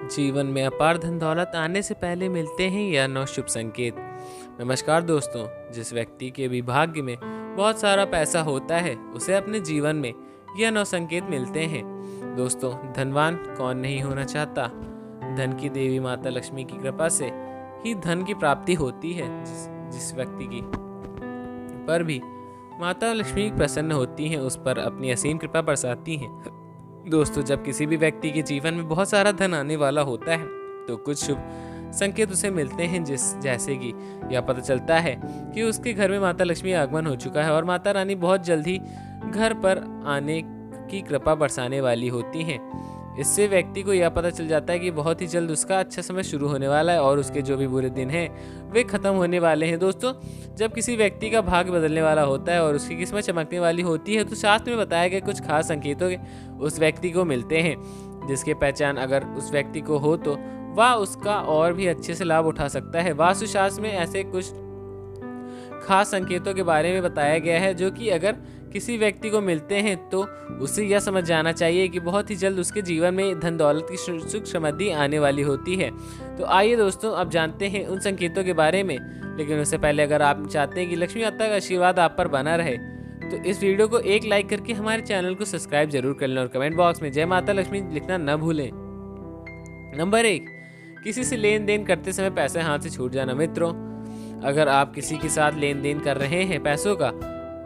जीवन में अपार धन दौलत आने से पहले मिलते हैं या 9 शुभ संकेत। नमस्कार दोस्तों, जिस व्यक्ति के भी भाग्य में बहुत सारा पैसा होता है उसे अपने जीवन में यह 9 संकेत मिलते हैं। दोस्तों, धनवान कौन नहीं होना चाहता। धन की देवी माता लक्ष्मी की कृपा से ही धन की प्राप्ति होती है। जिस व्यक्ति की पर भी माता लक्ष्मी प्रसन्न होती हैं उस पर अपनी असीम कृपा बरसाती हैं। दोस्तों, जब किसी भी व्यक्ति के जीवन में बहुत सारा धन आने वाला होता है तो कुछ शुभ संकेत उसे मिलते हैं, जैसे कि यह पता चलता है कि उसके घर में माता लक्ष्मी आगमन हो चुका है और माता रानी बहुत जल्दी घर पर आने की कृपा बरसाने वाली होती हैं। इससे व्यक्ति को यह पता चल जाता है कि बहुत ही जल्द उसका अच्छा समय शुरू होने वाला है और उसके जो भी बुरे दिन हैं वे खत्म होने वाले हैं। दोस्तों, जब किसी व्यक्ति का भाग्य बदलने वाला होता है और उसकी किस्मत चमकने वाली होती है तो शास्त्र में बताए गए कुछ खास संकेतों के उस व्यक्ति को मिलते हैं, जिसकी पहचान अगर उस व्यक्ति को हो तो वह उसका और भी अच्छे से लाभ उठा सकता है। वास्तुशास्त्र में ऐसे कुछ खास संकेतों के बारे में बताया गया है जो कि अगर किसी व्यक्ति को मिलते हैं तो उसे यह समझ जाना चाहिए कि बहुत ही जल्द उसके जीवन में धन दौलत की सुख समृद्धि आने वाली होती है। तो आइए दोस्तों, अब जानते हैं उन संकेतों के बारे में। लेकिन उससे पहले अगर आप चाहते हैं कि लक्ष्मी माता का आशीर्वाद आप पर बना रहे तो इस वीडियो को एक लाइक करके हमारे चैनल को सब्सक्राइब जरूर कर लें और कमेंट बॉक्स में जय माता लक्ष्मी लिखना न भूलें। नंबर 1, किसी से लेन देन करते समय पैसे हाथ से छूट जाना। मित्रों, अगर आप किसी के साथ लेन देन कर रहे हैं पैसों का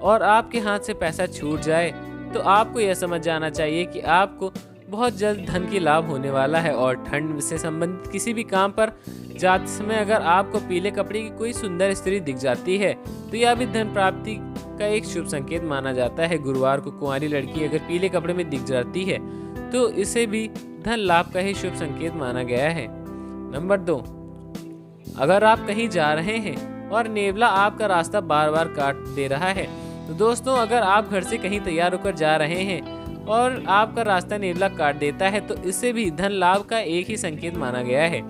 और आपके हाथ से पैसा छूट जाए तो आपको यह समझ जाना चाहिए कि आपको बहुत जल्द धन की लाभ होने वाला है। और ठंड से संबंधित किसी भी काम पर जाते समय अगर आपको पीले कपड़े की कोई सुंदर स्त्री दिख जाती है तो यह भी धन प्राप्ति का एक शुभ संकेत माना जाता है। गुरुवार को कुंवारी लड़की अगर पीले कपड़े में दिख जाती है तो इसे भी धन लाभ का ही शुभ संकेत माना गया है। नंबर 2, अगर आप कहीं जा रहे हैं और नेवला आपका रास्ता बार बार काट दे रहा है तो दोस्तों, अगर आप घर से कहीं तैयार होकर जा रहे हैं और आपका रास्ता नेवला काट देता है तो इससे भी धन लाभ का एक ही संकेत माना गया है।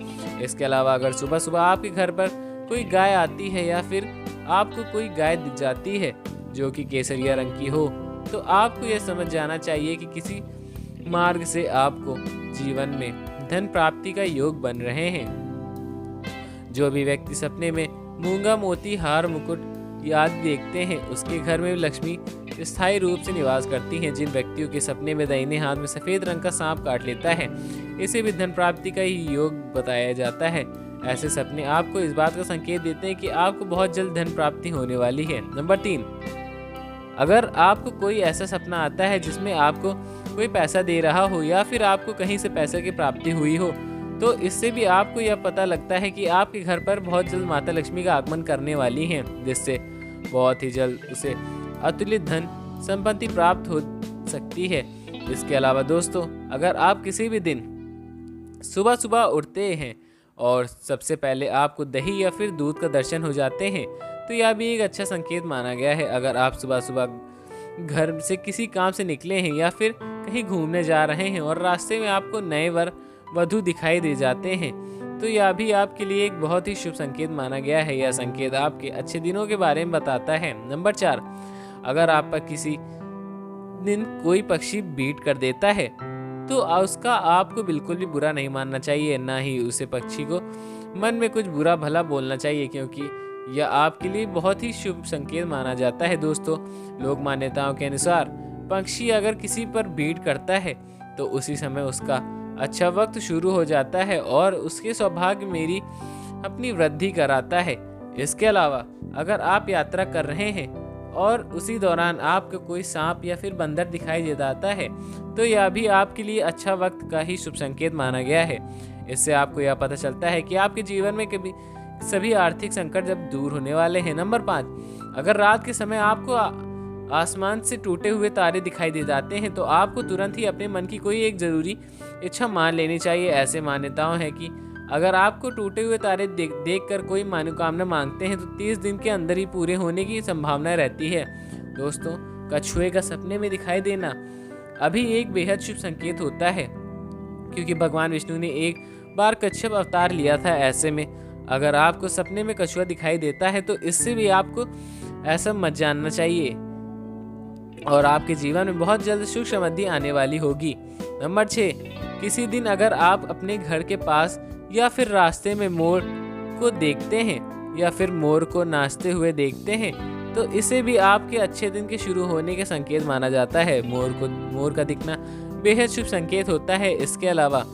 इसके अलावा अगर सुबह सुबह आपके घर पर कोई गाय आती है या फिर आपको कोई गाय दिख जाती है जो कि केसरिया रंग की हो तो आपको यह समझ जाना चाहिए कि किसी मार्ग से आपको जीवन में धन प्राप्ति का योग बन रहे हैं। जो भी व्यक्ति सपने में मूंगा मोती हार मुकुट याद देखते हैं उसके घर में लक्ष्मी स्थायी रूप से निवास करती हैं। जिन व्यक्तियों के सपने में दाहिने हाथ में सफेद रंग का सांप काट लेता है इसे भी धन प्राप्ति का ही योग बताया जाता है। ऐसे सपने आपको इस बात का संकेत देते हैं कि आपको बहुत जल्द धन प्राप्ति होने वाली है। नंबर 3, अगर आपको कोई ऐसा सपना आता है जिसमें आपको कोई पैसा दे रहा हो या फिर आपको कहीं से पैसे की प्राप्ति हुई हो तो इससे भी आपको यह पता लगता है कि आपके घर पर बहुत जल्द माता लक्ष्मी का आगमन करने वाली हैं, जिससे बहुत ही जल्द उसे अतुलित धन संपत्ति प्राप्त हो सकती है। इसके अलावा दोस्तों, अगर आप किसी भी दिन सुबह सुबह उठते हैं और सबसे पहले आपको दही या फिर दूध का दर्शन हो जाते हैं तो यह भी एक अच्छा संकेत माना गया है। अगर आप सुबह सुबह घर से किसी काम से निकले हैं या फिर कहीं घूमने जा रहे हैं और रास्ते में आपको नए वर वधु दिखाई दे जाते हैं तो यह भी आपके लिए एक बहुत ही शुभ संकेत माना गया है। यह संकेत आपके अच्छे दिनों के बारे में बताता है। नंबर 4, अगर आप पर किसी दिन कोई पक्षी बीट कर देता है तो उसका आपको बिल्कुल भी बुरा नहीं मानना चाहिए, ना ही उसे पक्षी को मन में कुछ बुरा भला बोलना चाहिए, क्योंकि यह आपके लिए बहुत ही शुभ संकेत माना जाता है। दोस्तों, लोक मान्यताओं के अनुसार पक्षी अगर किसी पर बीट करता है तो उसी समय उसका अच्छा वक्त शुरू हो जाता है और उसके सौभाग्य मेरी अपनी वृद्धि कराता है। इसके अलावा अगर आप यात्रा कर रहे हैं और उसी दौरान आपको कोई सांप या फिर बंदर दिखाई दे जाता है तो यह भी आपके लिए अच्छा वक्त का ही शुभ संकेत माना गया है। इससे आपको यह पता चलता है कि आपके जीवन में कभी सभी आर्थिक संकट जब दूर होने वाले हैं। नंबर 5, अगर रात के समय आपको आसमान से टूटे हुए तारे दिखाई दे जाते हैं तो आपको तुरंत ही अपने मन की कोई एक जरूरी इच्छा मान लेनी चाहिए। ऐसे मान्यताओं है कि अगर आपको टूटे हुए तारे देख कर कोई मनोकामना मांगते हैं तो 30 दिन के अंदर ही पूरे होने की संभावना रहती है। दोस्तों, कछुए का सपने में दिखाई देना अभी एक बेहद शुभ संकेत होता है, क्योंकि भगवान विष्णु ने एक बार कच्छप अवतार लिया था। ऐसे में अगर आपको सपने में कछुआ दिखाई देता है तो इससे भी आपको ऐसा मत जानना चाहिए और आपके जीवन में बहुत जल्द सुख समृद्धि आने वाली होगी। नंबर 6, किसी दिन अगर आप अपने घर के पास या फिर रास्ते में मोर को देखते हैं या फिर मोर को नाचते हुए देखते हैं तो इसे भी आपके अच्छे दिन के शुरू होने के संकेत माना जाता है। मोर का दिखना बेहद शुभ संकेत होता है। इसके अलावा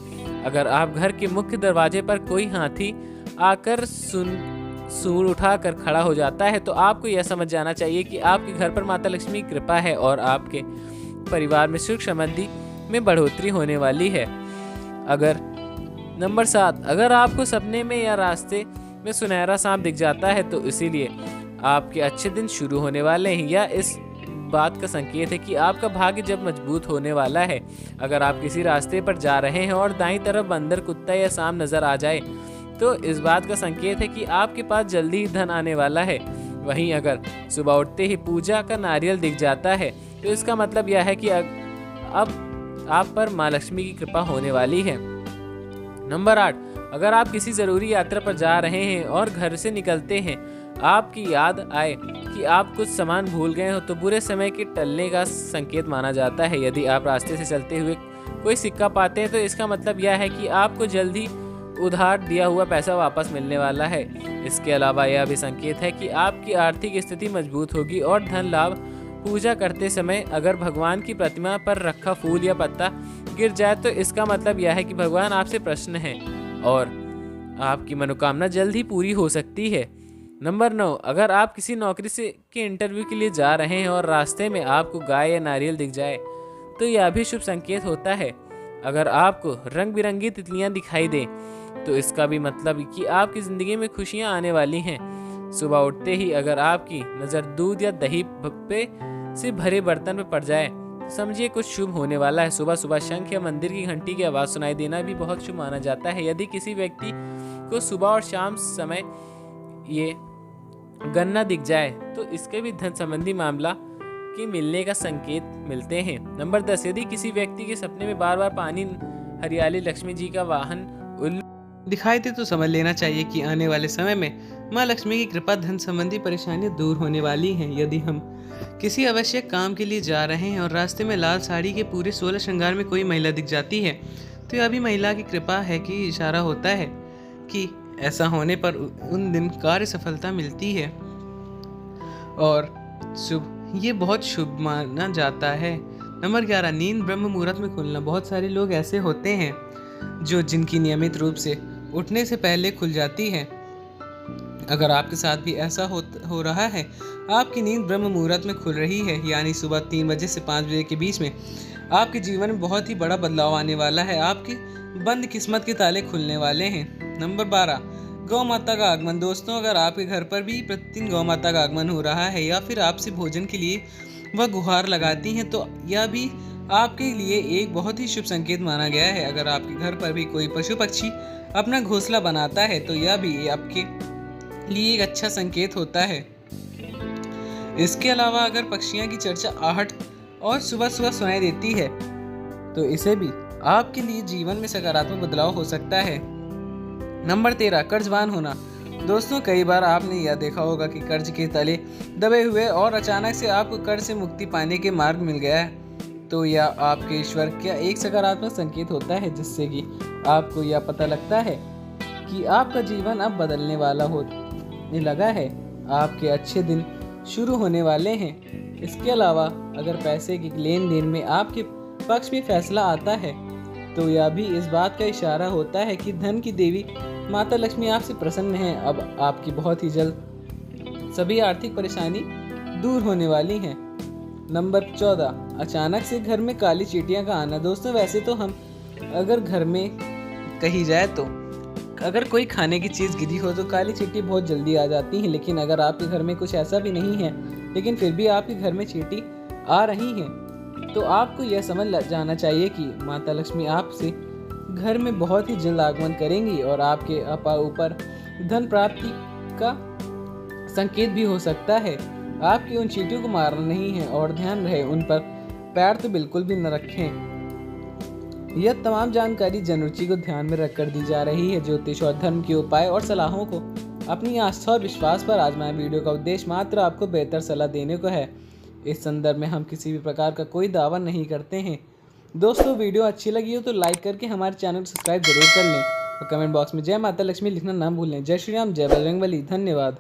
अगर आप घर के मुख्य दरवाजे पर कोई हाथी आकर सूंड उठाकर खड़ा हो जाता है तो आपको यह समझ जाना चाहिए कि आपके घर पर माता लक्ष्मी की कृपा है और आपके परिवार में सुख समृद्धि में बढ़ोतरी होने वाली है। नंबर 7, अगर आपको सपने में या रास्ते में सुनहरा सांप दिख जाता है तो इसीलिए आपके अच्छे दिन शुरू होने वाले हैं। या इस बात का संकेत है कि आपका भाग्य जब मजबूत होने वाला है। अगर आप किसी रास्ते पर जा रहे हैं और दाईं तरफ बंदर, कुत्ता या सांप नजर आ जाए तो इस बात का संकेत है कि आपके पास जल्दी ही धन आने वाला है। वहीं अगर सुबह उठते ही पूजा का नारियल दिख जाता है तो इसका मतलब यह है कि अब आप पर माँ लक्ष्मी की कृपा होने वाली है। नंबर 8, अगर आप किसी ज़रूरी यात्रा पर जा रहे हैं और घर से निकलते हैं आपकी याद आए कि आप कुछ सामान भूल गए हो तो बुरे समय के टलने का संकेत माना जाता है। यदि आप रास्ते से चलते हुए कोई सिक्का पाते हैं तो इसका मतलब यह है कि आपको जल्दी उधार दिया हुआ पैसा वापस मिलने वाला है। इसके अलावा यह भी संकेत है कि आपकी आर्थिक स्थिति मजबूत होगी और धन लाभ। पूजा करते समय अगर भगवान की प्रतिमा पर रखा फूल या पत्ता गिर जाए तो इसका मतलब यह है कि भगवान आपसे प्रसन्न हैं और आपकी मनोकामना जल्द ही पूरी हो सकती है। नंबर 9, अगर आप किसी नौकरी के इंटरव्यू के लिए जा रहे हैं और रास्ते में आपको गाय या नारियल दिख जाए तो यह भी शुभ संकेत होता है। अगर आपको रंग बिरंगी तितलियां दिखाई दें तो इसका भी मतलब कि आपकी ज़िंदगी में खुशियां आने वाली हैं। सुबह उठते ही अगर आपकी नज़र दूध या दही भप्पे से भरे बर्तन पर पड़ जाए तो समझिए कुछ शुभ होने वाला है। सुबह सुबह शंख या मंदिर की घंटी की आवाज़ सुनाई देना भी बहुत शुभ माना जाता है। यदि किसी व्यक्ति को सुबह और शाम समय ये गन्ना दिख जाए तो इसके भी धन संबंधी मामला के मिलने का संकेत मिलते हैं। नंबर 10, यदि किसी व्यक्ति के सपने में बार बार पानी, हरियाली, लक्ष्मी जी का वाहन उल्लू दिखाई दे तो समझ लेना चाहिए कि आने वाले समय में माँ लक्ष्मी की कृपा धन संबंधी परेशानियां दूर होने वाली हैं। यदि हम किसी आवश्यक काम के लिए जा रहे हैं और रास्ते में लाल साड़ी के पूरे 16 श्रृंगार में कोई महिला दिख जाती है तो यह भी महिला की कृपा है कि इशारा होता है कि ऐसा होने पर उन दिन कार्य सफलता मिलती है और ये बहुत शुभ माना जाता है। नंबर 11, नींद ब्रह्म मुहूर्त में खुलना। बहुत सारे लोग ऐसे होते हैं जिनकी नियमित रूप से उठने से पहले खुल जाती है। अगर आपके साथ भी ऐसा हो रहा है, आपकी नींद ब्रह्म मुहूर्त में खुल रही है यानी सुबह 3 बजे से 5 बजे के बीच में, आपके जीवन में बहुत ही बड़ा बदलाव आने वाला है। आपकी बंद किस्मत के ताले खुलने वाले हैं। नंबर 12, गौ माता का आगमन। दोस्तों, अगर आपके घर पर भी प्रतिदिन गौ माता का आगमन हो रहा है या फिर आपसे भोजन के लिए वह गुहार लगाती हैं तो यह भी आपके लिए एक बहुत ही शुभ संकेत माना गया है। अगर आपके घर पर भी कोई पशु पक्षी अपना घोंसला बनाता है तो यह भी आपके लिए एक अच्छा संकेत होता है। इसके अलावा अगर पक्षियों की चर्चा आहट और सुबह सुबह सुनाई देती है तो इसे भी आपके लिए जीवन में सकारात्मक बदलाव हो सकता है। नंबर 13, कर्जवान होना। दोस्तों, कई बार आपने यह देखा होगा कि कर्ज के तले दबे हुए और अचानक से आपको कर्ज से मुक्ति पाने के मार्ग मिल गया है तो यह आपके ईश्वर का एक सकारात्मक संकेत होता है जिससे कि आपको यह पता लगता है कि आपका जीवन अब बदलने वाला होने लगा है। आपके अच्छे दिन शुरू होने वाले हैं। इसके अलावा अगर पैसे के लेन देन में आपके पक्ष में फैसला आता है तो यह भी इस बात का इशारा होता है कि धन की देवी माता लक्ष्मी आपसे प्रसन्न है। अब आपकी बहुत ही जल्द सभी आर्थिक परेशानी दूर होने वाली हैं। नंबर 14, अचानक से घर में काली चींटियां का आना। दोस्तों, वैसे तो हम अगर घर में कही जाए तो अगर कोई खाने की चीज़ गिरी हो तो काली चींटी बहुत जल्दी आ जाती हैं, लेकिन अगर आपके घर में कुछ ऐसा भी नहीं है लेकिन फिर भी आपके घर में चींटी आ रही हैं तो आपको यह समझ जाना चाहिए कि माता लक्ष्मी आपसे घर में बहुत ही जल्द आगमन करेंगी और आपके ऊपर धन प्राप्ति का संकेत भी हो सकता है। आपकी उन चींटियों को मारना नहीं है और ध्यान रहे उन पर पैर तो बिल्कुल भी न रखें। यह तमाम जानकारी जनरुचि को ध्यान में रखकर दी जा रही है। ज्योतिष और धर्म के उपाय और सलाहों को अपनी आस्था और विश्वास पर आजमाएं। वीडियो का उद्देश्य मात्र आपको बेहतर सलाह देने को है। इस संदर्भ में हम किसी भी प्रकार का कोई दावा नहीं करते हैं। दोस्तों वीडियो अच्छी लगी हो तो लाइक करके हमारे चैनल को सब्सक्राइब जरूर कर लें और कमेंट बॉक्स में जय माता लक्ष्मी लिखना ना भूलें। जय श्री राम, जय बजरंगबली। धन्यवाद।